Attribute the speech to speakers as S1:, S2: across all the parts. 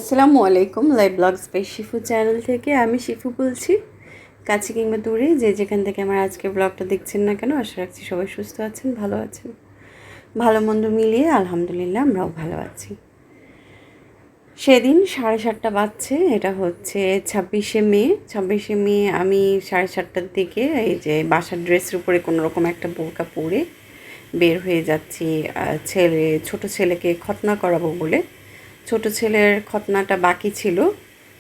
S1: আসসালামু আলাইকুম। Live blogs by Shifu channel থেকে আমি শিফু বলছি। কাছে কিংবা দূরে যে যেখান থেকে আমার আজকের ব্লগটা দেখছেন না কেন, আশা রাখছি সবাই সুস্থ আছেন, ভালো আছেন। ভালো মন্দ মিলিয়ে আলহামদুলিল্লাহ আমরাও ভালো আছি। সেদিন 7:30 বাজছে, এটা হচ্ছে 26শে মে। আমি 7:30টার দিকে এই যে বাসার ড্রেসের উপরে কোনো রকম একটা বোরকা পরে বের হয়ে যাচ্ছি ছোট ছেলেকে খতনা করাবো বলে। ছোট ছেলের খতনাটা বাকি ছিল,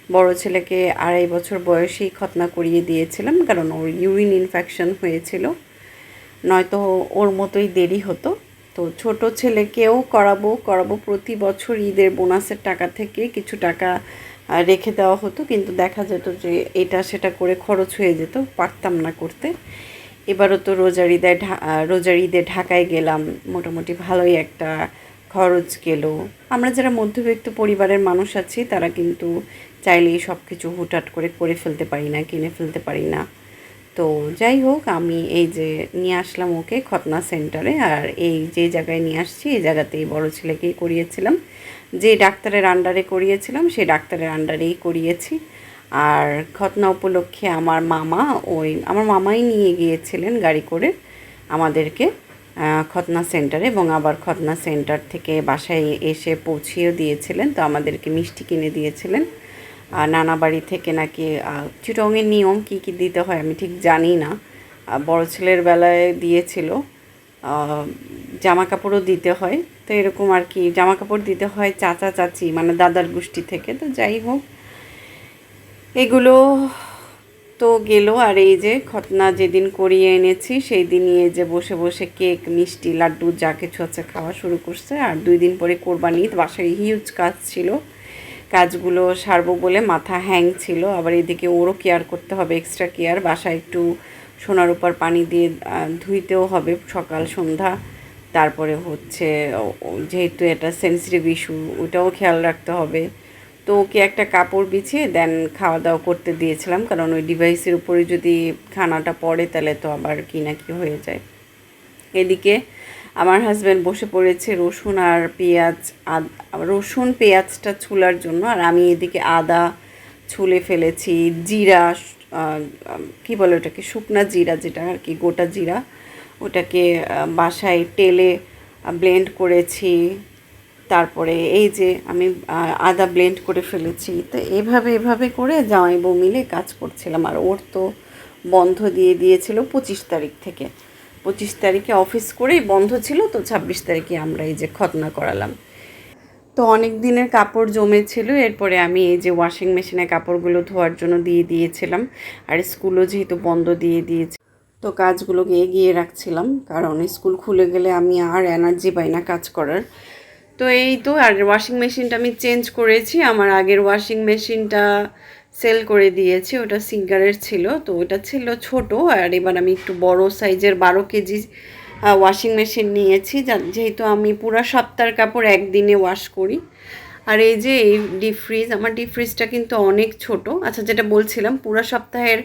S1: বড় ছেলেকে 2.5 বছর বয়সেই খতনা করিয়ে দিয়েছিলাম, কারণ ওর ইউরিন ইনফেকশন হয়েছিল, নয়তো ওর মতোই দেরি হতো। তো ছোট ছেলেকেও করাবো প্রতি বছর ঈদের বোনাসের টাকা থেকে কিছু টাকা রেখে দেওয়া হতো, কিন্তু দেখা যেত যে এটা সেটা করে খরচ হয়ে যেত, পারতাম না করতে। এবারও তো রোজার ঈদে ঢাকায় গেলাম, মোটামুটি ভালোই একটা খরচ গেল। আমরা যারা মধ্যবিত্ত পরিবারের মানুষ আছি তারা কিন্তু চাইলেই সব কিছু হুটহাট করে ফেলতে পারি না, কিনে ফেলতে পারি না। তো যাই হোক, আমি এই যে নিয়ে আসলাম ওকে খতনা সেন্টারে, আর এই যে জায়গায় নিয়ে আসছি এই জায়গাতেই বড় ছেলেকেই করিয়েছিলাম। যে ডাক্তারের আন্ডারে করিয়েছিলাম সেই ডাক্তারের আন্ডারেই করিয়েছি। আর খতনা উপলক্ষে আমার মামাই নিয়ে গিয়েছিলেন গাড়ি করে আমাদেরকে খতনা সেন্টারে, এবং আবার খতনা সেন্টার থেকে বাসায় এসে পৌঁছিয়েও দিয়েছিলেন। তো আমাদেরকে মিষ্টি কিনে দিয়েছিলেন। নানা বাড়ি থেকে নাকি চিটংয়ের নিয়ম কী কী দিতে হয় আমি ঠিক জানি না। বড় ছেলের বেলায় দিয়েছিল জামা কাপড়ও দিতে হয়, তো এরকম আর কি জামা কাপড় দিতে হয় চাচা চাচি মানে দাদার গোষ্ঠী থেকে। তো যাই হোক, এগুলো তো গেল। আর এই যে খতনা যেদিন করিয়ে এনেছি সেই দিনই এই যে বসে বসে কেক মিষ্টি লাড্ডু যা কিছু আছে খাওয়া শুরু করছে। আর 2 দিন পরে কোরবানি, বাসায় হিউজ কাজ ছিল, কাজগুলো সারবো বলে মাথা হ্যাং ছিল। আবার এদিকে ওরও কেয়ার করতে হবে, এক্সট্রা কেয়ার। বাসায় একটু সোনার উপর পানি দিয়ে ধুইতেও হবে সকাল সন্ধ্যা। তারপরে হচ্ছে যেহেতু এটা সেন্সিটিভ ইস্যু, ওটাও খেয়াল রাখতে হবে। তো ওকে একটা কাপড় বিছিয়ে দেন খাওয়া দাওয়া করতে দিয়েছিলাম, কারণ ওই ডিভাইসের উপরে যদি খানাটা পড়ে তাহলে তো আবার কি না কি হয়ে যায়। এদিকে আমার হাজব্যান্ড বসে পড়েছে রসুন পেঁয়াজটা ছুলার জন্য, আর আমি এদিকে আদা ছুলে ফেলেছি, জিরা কি বলে ওটাকে, শুকনা জিরা যেটা আর কি, গোটা জিরা, ওটাকে বাসায় তেলে ব্লেন্ড করেছি। তারপরে এই যে আমি আদা ব্লেন্ড করে ফেলেছি। তো এভাবে করে জামাই বউ মিলে কাজ করছিলাম। আর ওর তো বন্ধ দিয়ে দিয়েছিল 25 তারিখ থেকে। 25 তারিখে অফিস করেই বন্ধ ছিল, তো 26 তারিখে আমরা এই যে খতনা করালাম। তো অনেক দিনের কাপড় জমেছিল, এরপরে আমি এই যে ওয়াশিং মেশিনে কাপড়গুলো ধোয়ার জন্য দিয়ে দিয়েছিলাম। আর স্কুলও যেহেতু বন্ধ দিয়ে দিয়েছে, তো কাজগুলোকে এগিয়ে রাখছিলাম, কারণ স্কুল খুলে গেলে আমি আর এনার্জি পাই না কাজ করার। তো এই তো, আর ওয়াশিং মেশিনটা আমি চেঞ্জ করেছি। আমার আগের ওয়াশিং মেশিনটা সেল করে দিয়েছি, ওটা সিঙ্গারের ছিল, তো ওটা ছিল ছোট। আর এবার আমি একটু বড় সাইজের 12 কেজি ওয়াশিং মেশিন নিয়েছি, যেহেতু আমি পুরো সপ্তাহের কাপড় একদিনে ওয়াশ করি। আর এই যে এই আমার ডিপ ফ্রিজটা কিন্তু অনেক ছোট। আচ্ছা, যেটা বলছিলাম, পুরো সপ্তাহের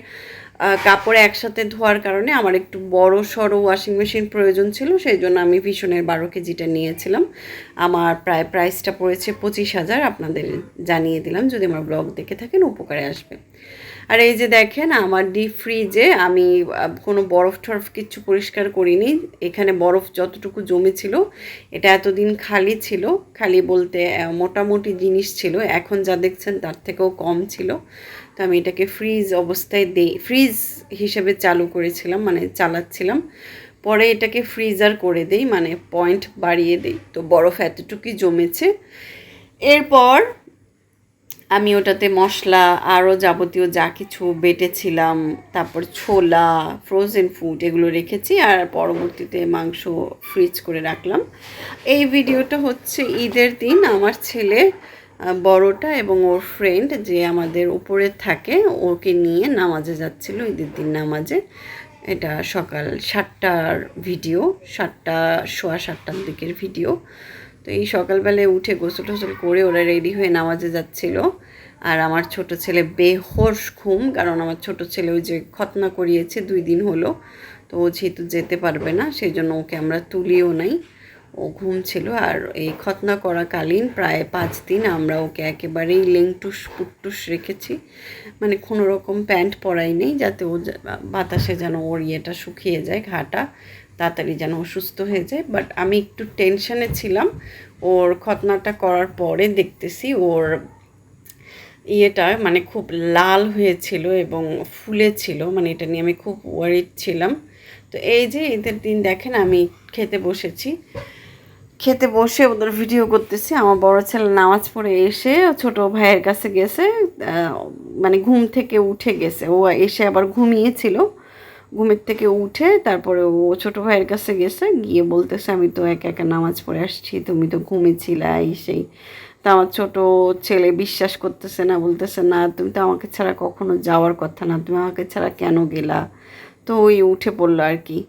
S1: কাপড় একসাথে ধোয়ার কারণে আমার একটু বড় সড়ো ওয়াশিং মেশিন প্রয়োজন ছিল, সেই জন্য আমি ভীষণের 12 কেজিটা নিয়েছিলাম। আমার প্রাইসটা পড়েছে 25,000, আপনাদের জানিয়ে দিলাম, যদি আমার ব্লগ দেখে থাকেন উপকারে আসবে। আর এই যে দেখেন, আমার ডিপ ফ্রিজে আমি কোনো বরফ টরফ কিচ্ছু পরিষ্কার করিনি। এখানে বরফ যতটুকু জমেছিল এটা এতদিন খালি ছিল, খালি বলতে মোটামুটি জিনিস ছিল, এখন যা দেখছেন তার থেকেও কম ছিল। তো আমি এটাকে ফ্রিজ হিসেবে চালু করেছিলাম, মানে চালাচ্ছিলাম। পরে এটাকে ফ্রিজার করে দেই, মানে পয়েন্ট বাড়িয়ে দিই। তো বরফ এতটুকুই জমেছে। এরপর আমি ওটাতে মশলা আরও যাবতীয় যা কিছু বেটেছিলাম, তারপর ছোলা, ফ্রোজেন ফুড এগুলো রেখেছি, আর পরবর্তীতে মাংস ফ্রিজ করে রাখলাম। এই ভিডিওটা হচ্ছে ঈদের দিন আমার ছেলে বড়টা এবং ওর ফ্রেন্ড যে আমাদের উপরে থাকে, ওকে নিয়ে নামাজে যাচ্ছিল ঈদের দিন নামাজে। এটা সকাল 7টার ভিডিও, 7টার দিকের ভিডিও। তো এই সকালবেলায় উঠে গোসল টোসল করে ওরা রেডি হয়ে নামাজে যাচ্ছিল। আর আমার ছোট ছেলে বেহোশ ঘুম, কারণ আমার ছোট ছেলে ওই যে খতনা করিয়েছে 2 দিন হলো, তো ও যেহেতু যেতে পারবে না সেই জন্য ওকে আমরা তুলিও নাই। ও ঘুম ছিল। আর এই খতনা করাকালীন প্রায় 5 দিন আমরা ওকে একেবারেই লেংটুস পুট্টুস রেখেছি, মানে কোনো রকম প্যান্ট পরাই নেই, যাতে ও বাতাসে যেন ওর ইয়েটা শুকিয়ে যায়, ঘাটা তাড়াতাড়ি যেন অসুস্থ হয়ে যায়। বাট আমি একটু টেনশনে ছিলাম, ওর খতনাটা করার পরে দেখতেছি ওর ইয়েটা মানে খুব লাল হয়েছিল এবং ফুলেছিল, মানে এটা নিয়ে আমি খুব ওয়ারিড ছিলাম। তো এই যে ঈদের দিন দেখেন আমি খেতে বসেছি, খেতে বসে ওদের ভিডিও করতেছি। আমার বড় ছেলে নামাজ পড়ে এসে ছোট ভাইয়ের কাছে গেছে, মানে ঘুম থেকে উঠে গেছে, ও এসে আবার ঘুমিয়েছিল, ঘুমের থেকে উঠে তারপরে ও ছোট ভাইয়ের কাছে গেছে, গিয়ে বলতেছে আমি তো একা একা নামাজ পড়ে আসছি, তুমি তো ঘুমিয়েছিলা এই সেই। তা আমার ছোট ছেলে বিশ্বাস করতেছে না, বলতেছে না তুমি তো আমাকে ছাড়া কখনো যাওয়ার কথা না, তুমি আমাকে ছাড়া কেন গেলা। তো ওই উঠে পড়লো আর কি।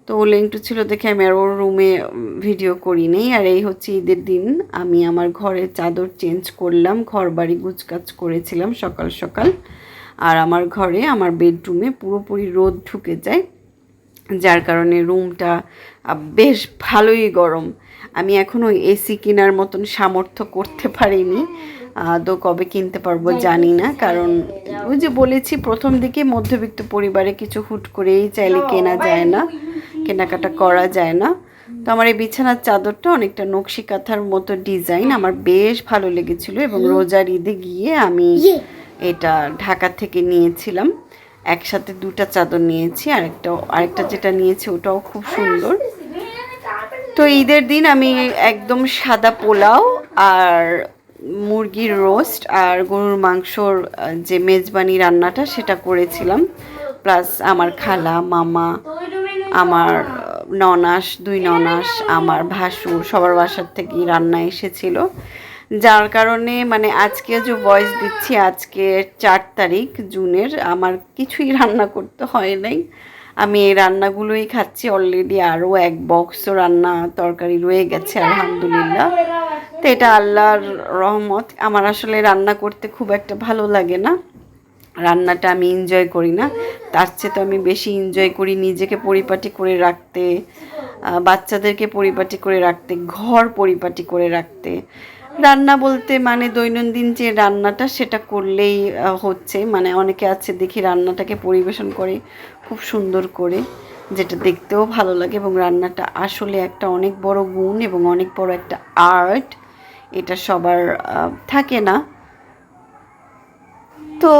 S1: তো ও লেংটু ছিল দেখে আমি আর ওর রুমে ভিডিও করি নেই। আর এই হচ্ছে ঈদের দিন আমি আমার ঘরের চাদর চেঞ্জ করলাম, ঘর বাড়ি গুছকাজ করেছিলাম সকাল সকাল। আর আমার ঘরে আমার বেডরুমে পুরোপুরি রোদ ঢুকে যায়, যার কারণে রুমটা বেশ ভালোই গরম। আমি এখনও এসি কেনার মতন সামর্থ্য করতে পারিনি, তো কবে কিনতে পারবো জানি না। কারণ ওই যে বলেছি প্রথম দিকে মধ্যবিত্ত পরিবারে কিছু হুট করেই চাইলে কেনা যায় না, কেনাকাটা করা যায় না। তো আমার এই বিছানার চাদরটা অনেকটা নকশি কাঁথার মতো ডিজাইন, আমার বেশ ভালো লেগেছিল এবং রোজার ঈদে গিয়ে আমি এটা ঢাকা থেকে নিয়েছিলাম। একসাথে দুটা চাদর নিয়েছি, আরেকটা যেটা নিয়েছি ওটাও খুব সুন্দর। তো ঈদের দিন আমি একদম সাদা পোলাও আর মুরগির রোস্ট আর গরুর মাংসর যে মেজবানি রান্নাটা সেটা করেছিলাম। প্লাস আমার খালা, মামা, আমার ননাস, 2 ননাস, আমার ভাসুর সবার বাসার থেকেই রান্না এসেছিল। যার কারণে মানে আজকে যে ভয়েস দিচ্ছি, আজকে 4 তারিখ জুনের, আমার কিছুই রান্না করতে হয় নাই। আমি এই রান্নাগুলোই খাচ্ছি। অলরেডি আরও 1 বক্স রান্না তরকারি রয়ে গেছে আলহামদুলিল্লাহ। তো এটা আল্লাহর রহমত। আমার আসলে রান্না করতে খুব একটা ভালো লাগে না, রান্নাটা আমি এনজয় করি না। তার চেয়ে তো আমি বেশি এনজয় করি নিজেকে পরিপাটি করে রাখতে, বাচ্চাদেরকে পরিপাটি করে রাখতে, ঘর পরিপাটি করে রাখতে। রান্না বলতে মানে দৈনন্দিন যে রান্নাটা সেটা করলেই হচ্ছে। মানে অনেকে আছে দেখি রান্নাটাকে পরিবেশন করে খুব সুন্দর করে, যেটা দেখতেও ভালো লাগে এবং রান্নাটা আসলে একটা অনেক বড় গুণ এবং অনেক বড় একটা আর্ট, এটা সবার থাকে না। তো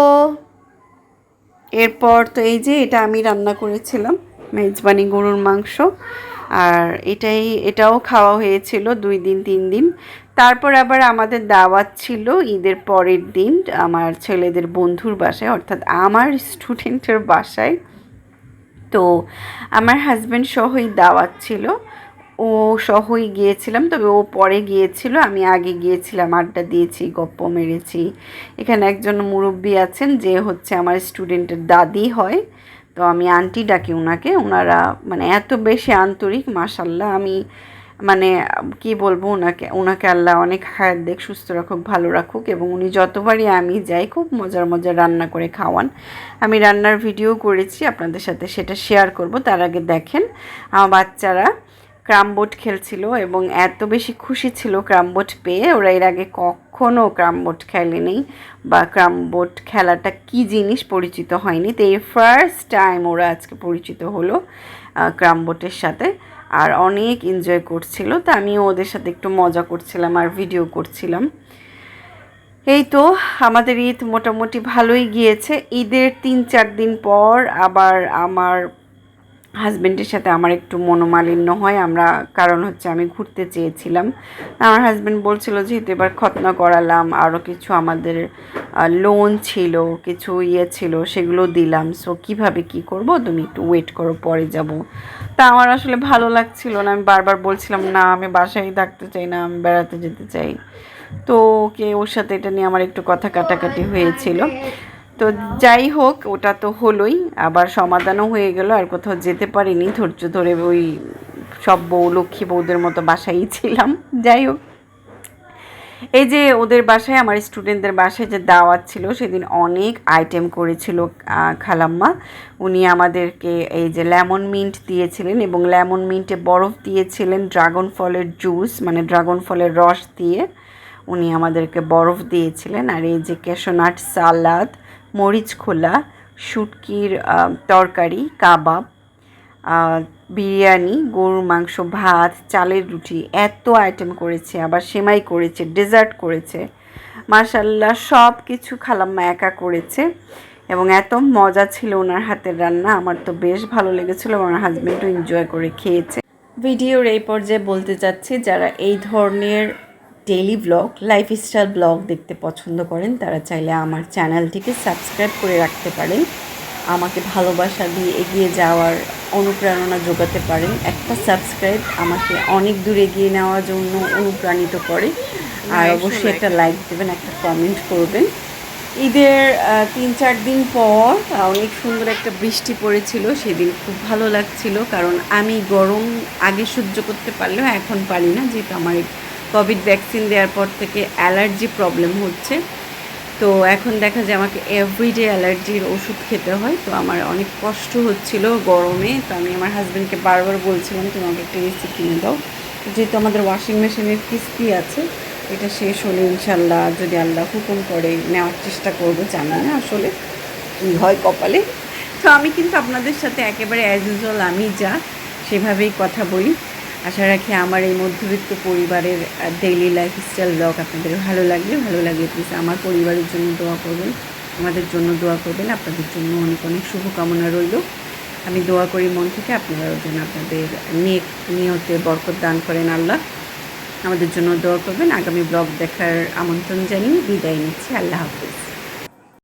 S1: এরপর তো এই যে এটা আমি রান্না করেছিলাম মেজবানি গরুর মাংস, আর এটাও খাওয়া হয়েছিল 2 দিন 3 দিন। তারপর আবার আমাদের দাওয়াত ছিল ঈদের পরের দিন আমার ছেলেদের বন্ধুর বাসায়, অর্থাৎ আমার স্টুডেন্টের বাসায়। তো আমার হাজব্যান্ড সহই দাওয়াত ছিল, ও সহই গিয়েছিলাম, তবে ও পরে গিয়েছিল, আমি আগে গিয়েছিলাম, আড্ডা দিয়েছি, গপ্প মেরেছি। এখানে একজন মুরব্বী আছেন যে হচ্ছে আমার স্টুডেন্টের দাদি হয়, তো আমি আন্টি ডাকি ওনাকে। ওনারা মানে এত বেশি আন্তরিক, মাশাল্লাহ। আমি মানে কি বলবো, ওনাকে আল্লাহ অনেক হায়াত দেখ, সুস্থ রাখুক, ভালো রাখুক। এবং উনি যতবারই আমি যাই খুব মজার মজার রান্না করে খাওয়ান। আমি রান্নার ভিডিও করেছি, আপনাদের সাথে সেটা শেয়ার করব। তার আগে দেখেন আমার বাচ্চারা ক্রামবোর্ড খেলছিল এবং এত বেশি খুশি ছিল ক্রামবোর্ড পেয়ে। ওরা এর আগে কখনও ক্রামবোর্ড খেলেনি বা ক্রামবোর্ড খেলাটা কি জিনিস পরিচিত হয়নি। তো এই ফার্স্ট টাইম ওরা আজকে পরিচিত হলো ক্রামবোর্ডের সাথে, আর অনেক এনজয় করছিল। তা আমিও ওদের সাথে একটু মজা করছিলাম আর ভিডিও করছিলাম। এই তো আমাদের ঈদ মোটামুটি ভালোই গিয়েছে। ঈদের 3-4 দিন পর আবার আমার হাজব্যান্ডের সাথে আমার একটু মনোমালিন্য হয়, কারণ হচ্ছে আমি ঘুরতে চেয়েছিলাম। আমার হাজব্যান্ড বলছিল যেহেতু এবার খতনা করালাম, আরও কিছু আমাদের লোন ছিল, কিছু ছিল, সেগুলো দিলাম, সো কিভাবে কি করব, তুমি একটু ওয়েট করো, পরে যাব। তা আমার আসলে ভালো লাগছিল না, আমি বারবার বলছিলাম না আমি বাসায় থাকতে চাই না, আমি বেড়াতে যেতে চাই। তো ওর সাথে এটা নিয়ে আমার একটু কথা কাটাকাটি হয়েছিল। তো যাই হোক, ওটা তো হলোই, আবার সমাধানও হয়ে গেল, আর কোথাও যেতে পারিনি, ধৈর্য ধরে ওই সব লক্ষ্মী বউদের মতো বাসায়ই ছিলাম। যাই হোক, এই যে ওদের বাসায়, আমার স্টুডেন্টদের বাসায় যে দাওয়াত ছিল, সেদিন অনেক আইটেম করেছিল খালাম্মা। উনি আমাদেরকে এই যে লেমন মিন্ট দিয়েছিলেন এবং লেমন মিন্টে বরফ দিয়েছিলেন, ড্রাগন ফলের জুস মানে ড্রাগন ফলের রস দিয়ে উনি আমাদেরকে বরফ দিয়েছিলেন। আর এই যে ক্যাশোনাট সালাদ, মরিচ খোলা, শুটকির তরকারি, কাবাব, বিরিয়ানি, গরুর মাংস, ভাত, চালের রুটি, এত আইটেম করেছে। আবার সেমাই করেছে, ডেজার্ট করেছে। মাশাল্লাহ সব কিছু খালাম্মা একা করেছে এবং এত মজা ছিল ওনার হাতের রান্না। আমার তো বেশ ভালো লেগেছিলো, আমার হাজব্যান্ডও এনজয় করে খেয়েছে। ভিডিওর এই পর্যায়ে বলতে চাচ্ছি, যারা এই ধরনের ডেইলি ব্লগ, লাইফস্টাইল ব্লগ দেখতে পছন্দ করেন তারা চাইলে আমার চ্যানেলটিকে সাবস্ক্রাইব করে রাখতে পারেন। আমাকে ভালোবাসা দিয়ে এগিয়ে যাওয়ার অনুপ্রেরণা যোগাতে পারেন। একটা সাবস্ক্রাইব আমাকে অনেক দূর এগিয়ে নেওয়ার জন্য অনুপ্রাণিত করে। আর অবশ্যই একটা লাইক দেবেন, একটা কমেন্ট করবেন। ঈদের 3-4 দিন পর অনেক সুন্দর একটা বৃষ্টি পড়েছিল, সেদিন খুব ভালো লাগছিল। কারণ আমি গরম আগে সহ্য করতে পারলেও এখন পারি না, যেহেতু আমার কোভিড ভ্যাকসিন দেওয়ার পর থেকে অ্যালার্জি প্রবলেম হচ্ছে। তো এখন দেখা যায় আমাকে এভরিডে অ্যালার্জির ওষুধ খেতে হয়। তো আমার অনেক কষ্ট হচ্ছিল গরমে। তো আমি আমার হাজব্যান্ডকে বারবার বলছিলাম তুমি আমাকে একটা এসি কিনে দাও। যেহেতু আমাদের ওয়াশিং মেশিনের কিস্তি আছে, এটা শেষ হলে ইনশাল্লাহ যদি আল্লাহ হুকুম করে নেওয়ার চেষ্টা করবো। জানি না আসলে কী হয় কপালে। তো আমি কিন্তু আপনাদের সাথে একেবারে অ্যাজ ইউজুয়াল আমি যা সেভাবেই কথা বলি। আশা রাখি আমার এই মধ্যবিত্ত পরিবারের ডেইলি লাইফস্টাইল ব্লগ আপনাদের ভালো লাগবে প্লিজ আমার পরিবারের জন্য দোয়া করবেন, আমাদের জন্য দোয়া করবেন। আপনাদের জন্য অনেক অনেক শুভকামনা রইল। আমি দোয়া করি মন থেকে আপনারাও যেন আপনাদের নেক নিয়তে বরকত দান করেন আল্লাহ। আমাদের জন্য দোয়া করবেন। আগামী ব্লগ দেখার আমন্ত্রণ জানিয়ে বিদায় নিচ্ছি। আল্লাহ হাফিজ।